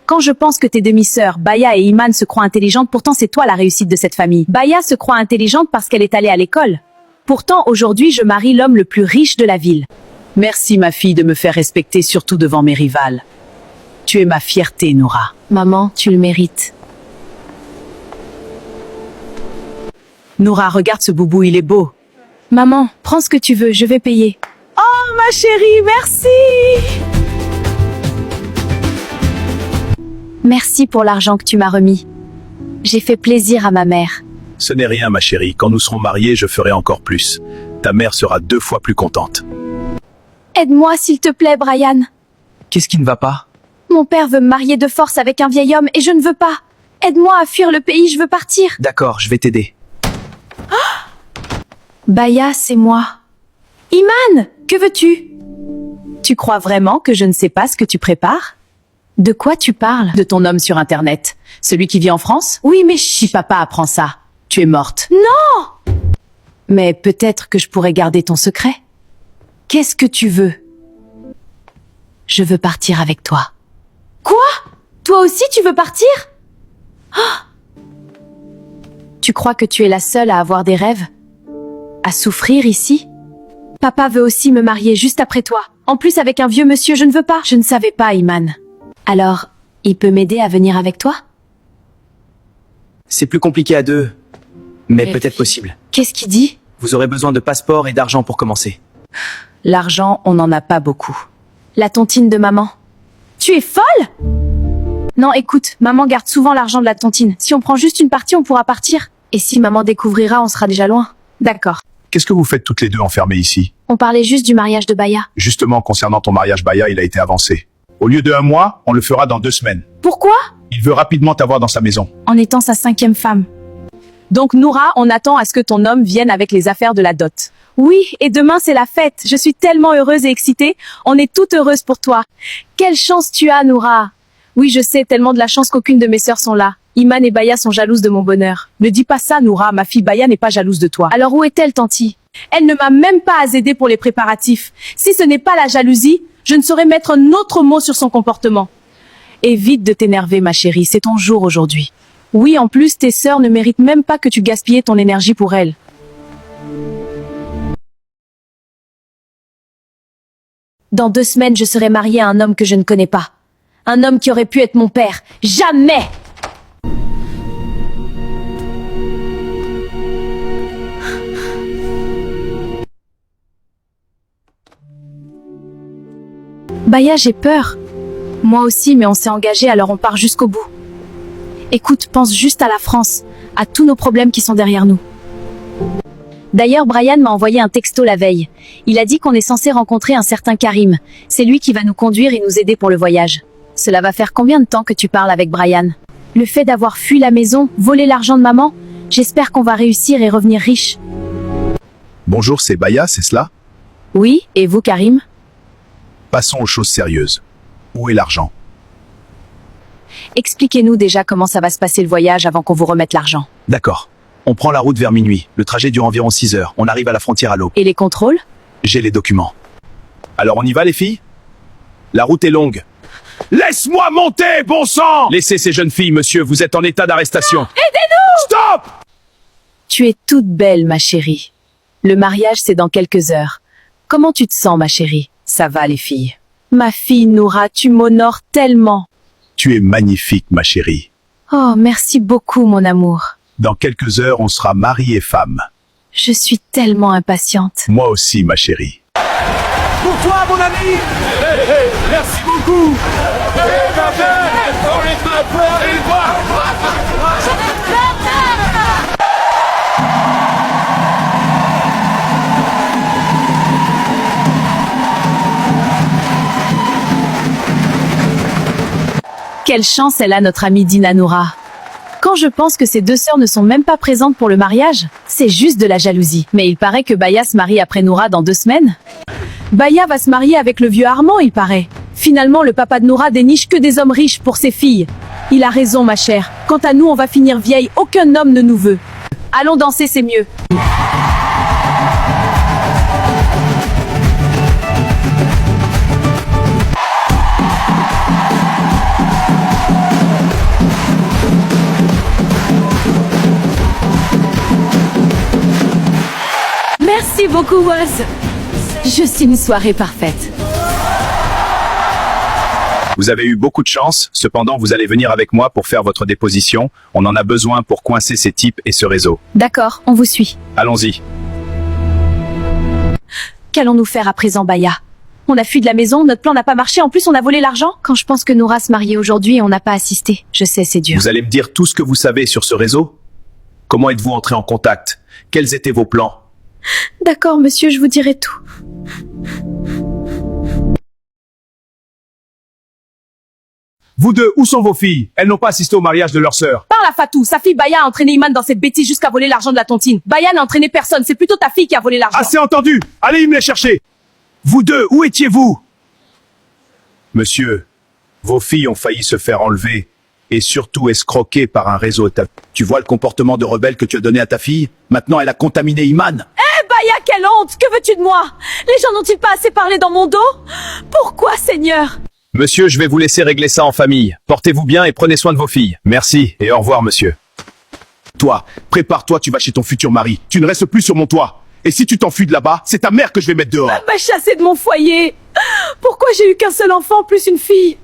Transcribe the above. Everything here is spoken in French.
Quand je pense que tes demi-sœurs, Baya et Iman, se croient intelligentes, pourtant c'est toi la réussite de cette famille. Baya se croit intelligente parce qu'elle est allée à l'école. Pourtant, aujourd'hui, je marie l'homme le plus riche de la ville. Merci, ma fille, de me faire respecter, surtout devant mes rivales. Tu es ma fierté, Noura. Maman, tu le mérites. Noura, regarde ce boubou, il est beau. Maman, prends ce que tu veux, je vais payer. Oh, ma chérie, merci! Merci pour l'argent que tu m'as remis. J'ai fait plaisir à ma mère. Ce n'est rien, ma chérie. Quand nous serons mariés, je ferai encore plus. Ta mère sera 2 fois plus contente. Aide-moi, s'il te plaît, Brian. Qu'est-ce qui ne va pas? Mon père veut me marier de force avec un vieil homme et je ne veux pas. Aide-moi à fuir le pays, je veux partir. D'accord, je vais t'aider. Baya, c'est moi. Iman, que veux-tu? Tu crois vraiment que je ne sais pas ce que tu prépares? De quoi tu parles? De ton homme sur Internet. Celui qui vit en France? Oui, mais si papa apprend ça, tu es morte. Non! Mais peut-être que je pourrais garder ton secret. Qu'est-ce que tu veux? Je veux partir avec toi. Quoi? Toi aussi tu veux partir? Oh! Tu crois que tu es la seule à avoir des rêves? À souffrir ici? Papa veut aussi me marier juste après toi. En plus avec un vieux monsieur, je ne veux pas. Je ne savais pas, Iman. Alors, il peut m'aider à venir avec toi? C'est plus compliqué à 2, mais peut-être possible. Qu'est-ce qu'il dit? Vous aurez besoin de passeport et d'argent pour commencer. L'argent, on n'en a pas beaucoup. La tontine de maman. Tu es folle? Non, écoute, maman garde souvent l'argent de la tontine. Si on prend juste une partie, on pourra partir. Et si maman découvrira, on sera déjà loin. D'accord. Qu'est-ce que vous faites toutes les deux enfermées ici? On parlait juste du mariage de Baya. Justement, concernant ton mariage, Baya, il a été avancé. Au lieu de 1 mois, on le fera dans 2 semaines. Pourquoi? Il veut rapidement t'avoir dans sa maison. En étant sa 5e femme. Donc Noura, on attend à ce que ton homme vienne avec les affaires de la dot. Oui, et demain c'est la fête. Je suis tellement heureuse et excitée. On est toutes heureuses pour toi. Quelle chance tu as, Noura. Oui, je sais, tellement de la chance qu'aucune de mes sœurs sont là. Iman et Baya sont jalouses de mon bonheur. Ne dis pas ça, Noura. Ma fille Baya n'est pas jalouse de toi. Alors où est-elle, tanti? Elle ne m'a même pas aidée pour les préparatifs. Si ce n'est pas la jalousie, je ne saurais mettre un autre mot sur son comportement. Évite de t'énerver, ma chérie. C'est ton jour aujourd'hui. Oui, en plus, tes sœurs ne méritent même pas que tu gaspilles ton énergie pour elles. Dans 2 semaines, je serai mariée à un homme que je ne connais pas. Un homme qui aurait pu être mon père. Jamais! Baya, j'ai peur. Moi aussi, mais on s'est engagé, alors on part jusqu'au bout. Écoute, pense juste à la France, à tous nos problèmes qui sont derrière nous. D'ailleurs, Brian m'a envoyé un texto la veille. Il a dit qu'on est censé rencontrer un certain Karim. C'est lui qui va nous conduire et nous aider pour le voyage. Cela va faire combien de temps que tu parles avec Brian? Le fait d'avoir fui la maison, volé l'argent de maman, j'espère qu'on va réussir et revenir riche. Bonjour, c'est Baya, c'est cela? Oui, et vous, Karim? Passons aux choses sérieuses. Où est l'argent? Expliquez-nous déjà comment ça va se passer le voyage avant qu'on vous remette l'argent. D'accord. On prend la route vers minuit. Le trajet dure environ 6 heures. On arrive à la frontière à l'aube. Et les contrôles? J'ai les documents. Alors on y va, les filles? La route est longue. Laisse-moi monter, bon sang! Laissez ces jeunes filles, monsieur. Vous êtes en état d'arrestation. Aidez-nous! Stop! Tu es toute belle, ma chérie. Le mariage, c'est dans quelques heures. Comment tu te sens, ma chérie? Ça va, les filles. Ma fille Noura, tu m'honores tellement. Tu es magnifique, ma chérie. Oh, merci beaucoup, mon amour. Dans quelques heures, on sera mari et femme. Je suis tellement impatiente. Moi aussi, ma chérie. Pour toi, mon ami! Merci beaucoup! Quelle chance elle a, notre amie Dina Noura. Quand je pense que ces 2 sœurs ne sont même pas présentes pour le mariage, c'est juste de la jalousie. Mais il paraît que Baya se marie après Noura dans 2 semaines. Baya va se marier avec le vieux Armand, il paraît. Finalement, le papa de Noura déniche que des hommes riches pour ses filles. Il a raison, ma chère. Quant à nous, on va finir vieille, aucun homme ne nous veut. Allons danser, c'est mieux. Merci beaucoup, Woz. Juste une soirée parfaite. Vous avez eu beaucoup de chance, cependant vous allez venir avec moi pour faire votre déposition. On en a besoin pour coincer ces types et ce réseau. D'accord, on vous suit. Allons-y. Qu'allons-nous faire à présent, Baya? On a fui de la maison, notre plan n'a pas marché, en plus on a volé l'argent. Quand je pense que Noura se mariait aujourd'hui et on n'a pas assisté. Je sais, c'est dur. Vous allez me dire tout ce que vous savez sur ce réseau? Comment êtes-vous entré en contact? Quels étaient vos plans? D'accord, monsieur, je vous dirai tout. Vous deux, où sont vos filles? Elles n'ont pas assisté au mariage de leur sœur. Parle à Fatou, sa fille Baya a entraîné Iman dans cette bêtise jusqu'à voler l'argent de la tontine. Baya n'a entraîné personne, c'est plutôt ta fille qui a volé l'argent. Assez entendu! Allez me les chercher! Vous deux, où étiez-vous? Monsieur, vos filles ont failli se faire enlever et surtout escroquer par un réseau. Tu vois le comportement de rebelle que tu as donné à ta fille? Maintenant, elle a contaminé Iman. Baya, quelle honte! Que veux-tu de moi? Les gens n'ont-ils pas assez parlé dans mon dos? Pourquoi, Seigneur? Monsieur, je vais vous laisser régler ça en famille. Portez-vous bien et prenez soin de vos filles. Merci et au revoir, monsieur. Toi, prépare-toi, tu vas chez ton futur mari. Tu ne restes plus sur mon toit. Et si tu t'enfuis de là-bas, c'est ta mère que je vais mettre dehors. Elle m'a chassé de mon foyer. Pourquoi j'ai eu qu'un seul enfant plus une fille?